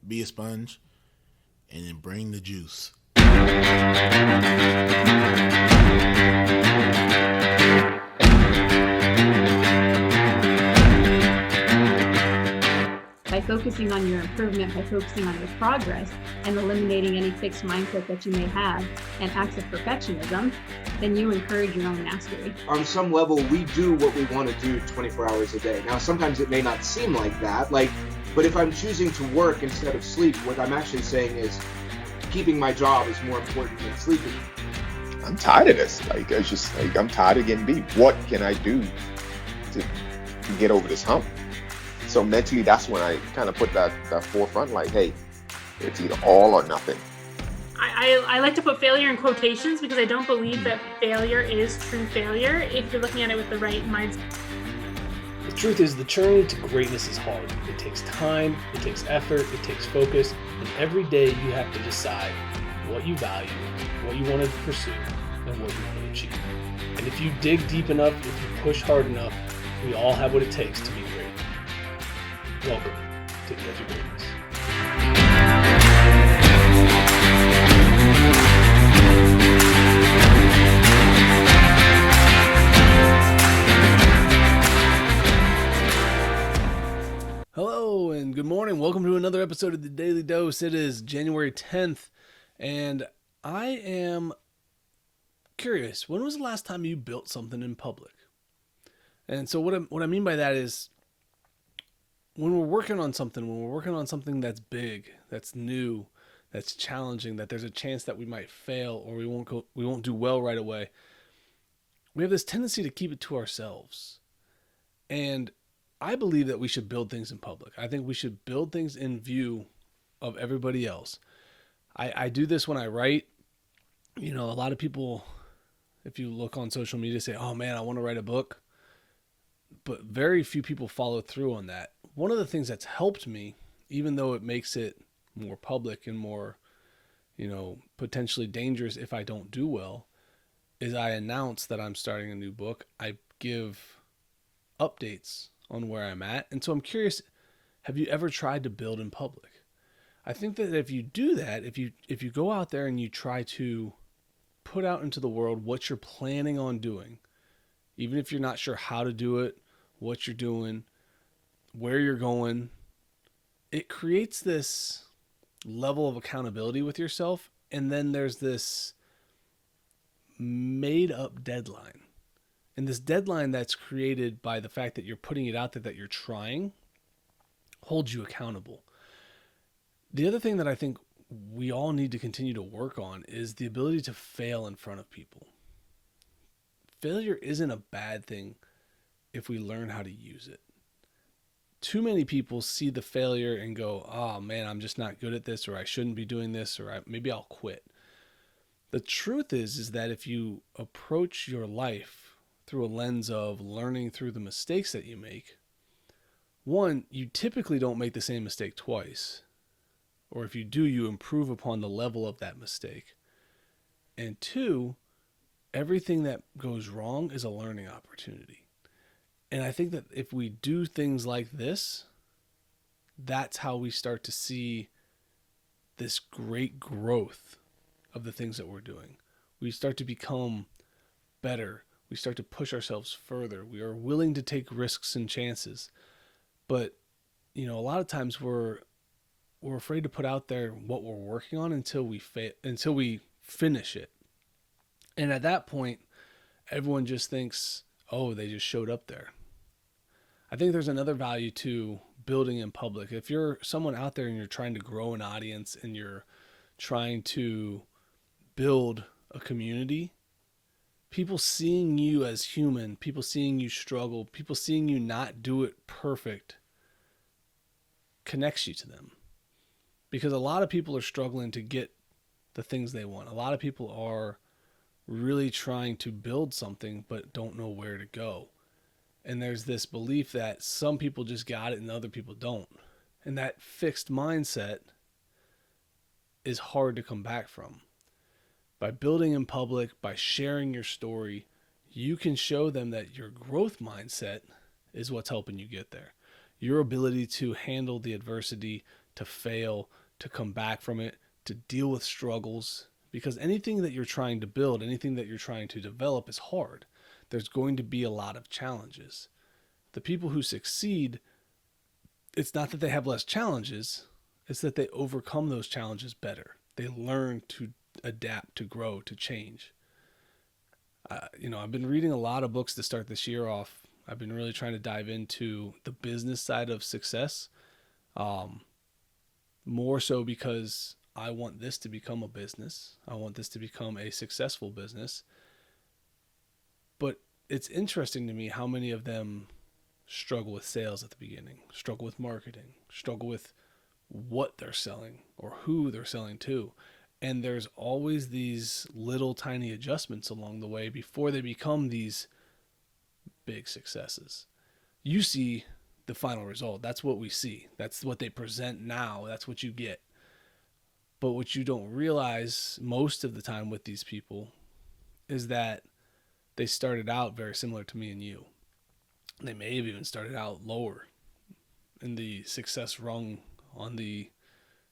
be a sponge, and then bring the juice. By focusing on your improvement, by focusing on your progress, and eliminating any fixed mindset that you may have and acts of perfectionism, then you encourage your own mastery. On some level, we do what we want to do 24 hours a day. Now, sometimes it may not seem like that, but if I'm choosing to work instead of sleep, what I'm actually saying is keeping my job is more important than sleeping. I'm tired of this. I'm tired of getting beat. What can I do to get over this hump? So mentally, that's when I kind of put that forefront, like, hey, it's either all or nothing. I like to put failure in quotations because I don't believe that failure is true failure if you're looking at it with the right mindset. The truth is, the journey to greatness is hard. It takes time, it takes effort, it takes focus, and every day you have to decide what you value, what you want to pursue, and what you want to achieve. And if you dig deep enough, if you push hard enough, we all have what it takes to be great. Welcome to the Edge of Greatness. Hello and good morning. Welcome to another episode of the Daily Dose. It is January 10th, and I am curious, when was the last time you built something in public? And so what I mean by that is, when we're working on something that's big, that's new, that's challenging, that there's a chance that we might fail or we won't do well right away, we have this tendency to keep it to ourselves. And I believe that we should build things in public. I think we should build things in view of everybody else. I do this when I write. You know, a lot of people, if you look on social media, say, oh man, I want to write a book. But very few people follow through on that. One of the things that's helped me, even though it makes it more public and more, potentially dangerous if I don't do well, is I announce that I'm starting a new book. I give updates on where I'm at. And so I'm curious, have you ever tried to build in public? I think that if you do that, if you go out there and you try to put out into the world what you're planning on doing, even if you're not sure how to do it, what you're doing, where you're going, it creates this level of accountability with yourself. And then there's this made up deadline. And this deadline that's created by the fact that you're putting it out there, that you're trying, holds you accountable. The other thing that I think we all need to continue to work on is the ability to fail in front of people. Failure isn't a bad thing if we learn how to use it. Too many people see the failure and go, oh man, I'm just not good at this, or I shouldn't be doing this, or maybe I'll quit. The truth is that if you approach your life through a lens of learning through the mistakes that you make, one, you typically don't make the same mistake twice. Or if you do, you improve upon the level of that mistake. And two, everything that goes wrong is a learning opportunity. And I think that if we do things like this, that's how we start to see this great growth of the things that we're doing. We start to become better. We start to push ourselves further. We are willing to take risks and chances. But, a lot of times we're afraid to put out there what we're working on until we finish it. And at that point, everyone just thinks, oh, they just showed up there. I think there's another value to building in public. If you're someone out there and you're trying to grow an audience and you're trying to build a community, people seeing you as human, people seeing you struggle, people seeing you not do it perfect, connects you to them. Because a lot of people are struggling to get the things they want. A lot of people are really trying to build something but don't know where to go. And there's this belief that some people just got it and other people don't. And that fixed mindset is hard to come back from. By building in public, by sharing your story, you can show them that your growth mindset is what's helping you get there. Your ability to handle the adversity, to fail, to come back from it, to deal with struggles. Because anything that you're trying to build, anything that you're trying to develop is hard. There's going to be a lot of challenges. The people who succeed, it's not that they have less challenges, it's that they overcome those challenges better. They learn to adapt, to grow, to change. I've been reading a lot of books to start this year off. I've been really trying to dive into the business side of success, more so because I want this to become a business. I want this to become a successful business. But it's interesting to me how many of them struggle with sales at the beginning, struggle with marketing, struggle with what they're selling or who they're selling to. And there's always these little tiny adjustments along the way before they become these big successes. You see the final result. That's what we see. That's what they present now. That's what you get. But what you don't realize most of the time with these people is that they started out very similar to me and you. They may have even started out lower in the success rung on the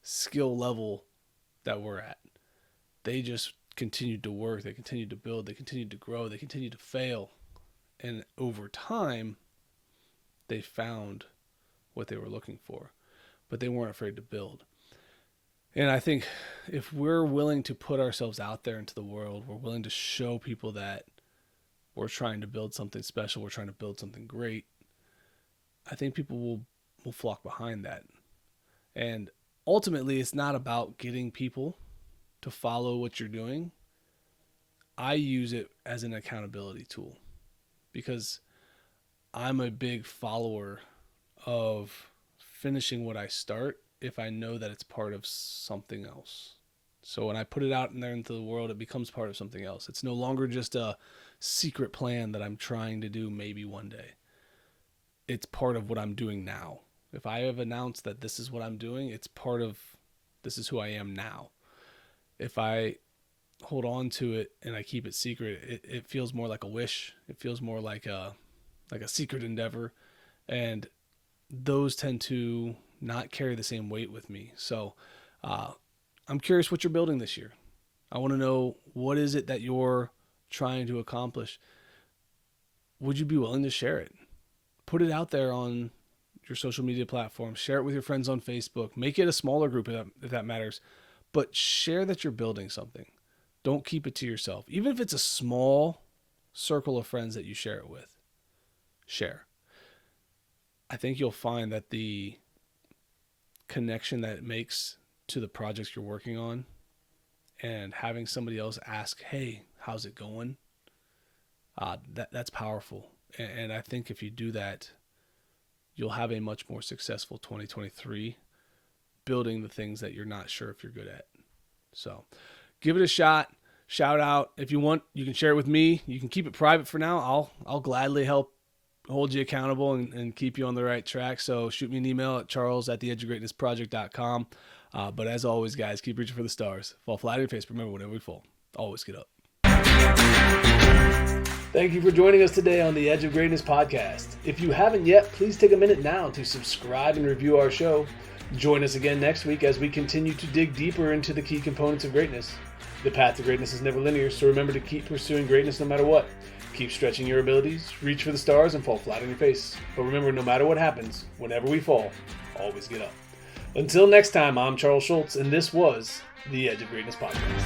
skill level that we're at. They just continued to work, they continued to build, they continued to grow, they continued to fail. And over time, they found what they were looking for, but they weren't afraid to build. And I think if we're willing to put ourselves out there into the world, we're willing to show people that we're trying to build something special, we're trying to build something great, I think people will flock behind that. And ultimately, it's not about getting people to follow what you're doing. I use it as an accountability tool because I'm a big follower of finishing what I start if I know that it's part of something else. So when I put it out in there into the world, it becomes part of something else. It's no longer just a secret plan that I'm trying to do maybe one day. It's part of what I'm doing now. If I have announced that this is what I'm doing, it's part of this is who I am now. If I hold on to it and I keep it secret, it feels more like a wish. It feels more like a secret endeavor. And those tend to not carry the same weight with me. So I'm curious what you're building this year. I want to know, what is it that you're trying to accomplish? Would you be willing to share it? Put it out there on your social media platform. Share it with your friends on Facebook. Make it a smaller group if that matters. But share that you're building something. Don't keep it to yourself. Even if it's a small circle of friends that you share it with. Share. I think you'll find that the connection that it makes to the projects you're working on and having somebody else ask, hey, how's it going? That's powerful. And I think if you do that, you'll have a much more successful 2023 building the things that you're not sure if you're good at. So give it a shot. Shout out. If you want, you can share it with me. You can keep it private for now. I'll gladly help hold you accountable and keep you on the right track. So shoot me an email at charles@theedgeofgreatnessproject.com. But as always, guys, keep reaching for the stars. Fall flat on your face. Remember, whenever we fall, always get up. Thank you for joining us today on the Edge of Greatness podcast. If you haven't yet, please take a minute now to subscribe and review our show. Join us again next week as we continue to dig deeper into the key components of greatness. The path to greatness is never linear, so remember to keep pursuing greatness no matter what. Keep stretching your abilities, reach for the stars, and fall flat on your face. But remember, no matter what happens, whenever we fall, always get up. Until next time, I'm Charles Schultz, and this was the Edge of Greatness podcast.